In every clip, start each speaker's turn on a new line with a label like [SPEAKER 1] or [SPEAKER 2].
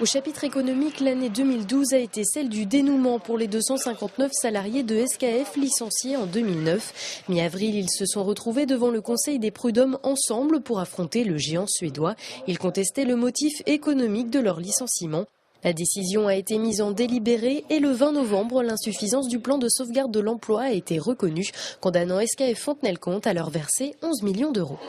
[SPEAKER 1] Au chapitre économique, l'année 2012 a été celle du dénouement pour les 259 salariés de SKF licenciés en 2009. Mi-avril, ils se sont retrouvés devant le Conseil des prud'hommes ensemble pour affronter le géant suédois. Ils contestaient le motif économique de leur licenciement. La décision a été mise en délibéré et le 20 novembre, l'insuffisance du plan de sauvegarde de l'emploi a été reconnue, condamnant SKF Fontenay-le-Comte à leur verser 11 millions d'euros.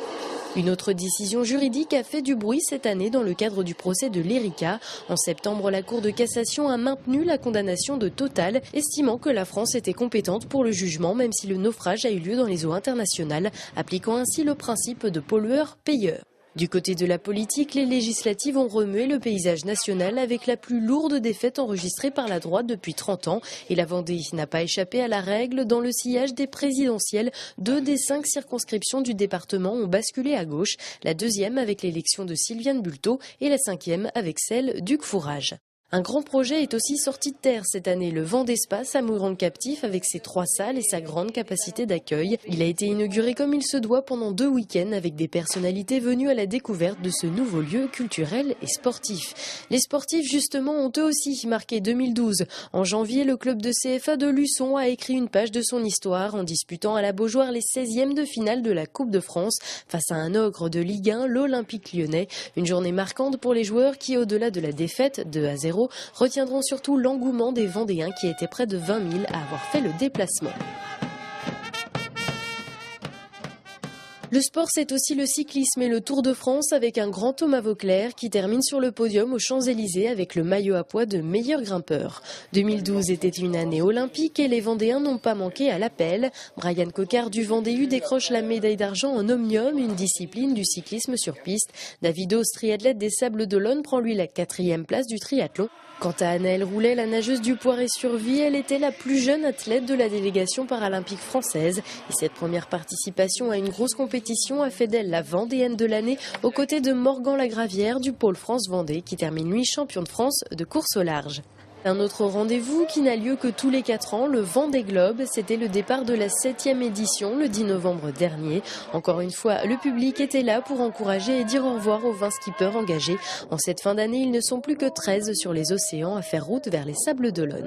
[SPEAKER 1] Une autre décision juridique a fait du bruit cette année dans le cadre du procès de l'Erika. En septembre, la Cour de cassation a maintenu la condamnation de Total, estimant que la France était compétente pour le jugement, même si le naufrage a eu lieu dans les eaux internationales, appliquant ainsi le principe de pollueur-payeur. Du côté de la politique, les législatives ont remué le paysage national avec la plus lourde défaite enregistrée par la droite depuis 30 ans. Et la Vendée n'a pas échappé à la règle. Dans le sillage des présidentielles, 2 des 5 circonscriptions du département ont basculé à gauche. La deuxième avec l'élection de Sylviane Bulteau et la 5e avec celle d'Hugues Fourage. Un grand projet est aussi sorti de terre cette année, le Vendespace à Mouron-Captif avec ses 3 salles et sa grande capacité d'accueil. Il a été inauguré comme il se doit pendant 2 week-ends avec des personnalités venues à la découverte de ce nouveau lieu culturel et sportif. Les sportifs justement ont eux aussi marqué 2012. En janvier, le club de CFA de Luçon a écrit une page de son histoire en disputant à la Beaujoire les 16e de finale de la Coupe de France face à un ogre de Ligue 1, l'Olympique lyonnais. Une journée marquante pour les joueurs qui, au-delà de la défaite 2-0, retiendront surtout l'engouement des Vendéens qui étaient près de 20 000 à avoir fait le déplacement. Le sport, c'est aussi le cyclisme et le Tour de France avec un grand Thomas Voeckler qui termine sur le podium aux Champs-Élysées avec le maillot à pois de meilleur grimpeur. 2012 était une année olympique et les Vendéens n'ont pas manqué à l'appel. Brian Coquard du Vendée U décroche la médaille d'argent en omnium, une discipline du cyclisme sur piste. David Oss, triathlète des Sables d'Olonne, prend lui la 4e place du triathlon. Quant à Anaëlle Roulet, la nageuse du Poiré-sur-Vie, elle était la plus jeune athlète de la délégation paralympique française. Et cette première participation à une grosse compétition a fait d'elle la Vendéenne de l'année, aux côtés de Morgan Lagravière du Pôle France Vendée, qui termine lui champion de France de course au large. Un autre rendez-vous qui n'a lieu que tous les 4 ans, le Vendée Globe. C'était le départ de la 7e édition le 10 novembre dernier. Encore une fois, le public était là pour encourager et dire au revoir aux 20 skippers engagés. En cette fin d'année, ils ne sont plus que 13 sur les océans à faire route vers les Sables d'Olonne.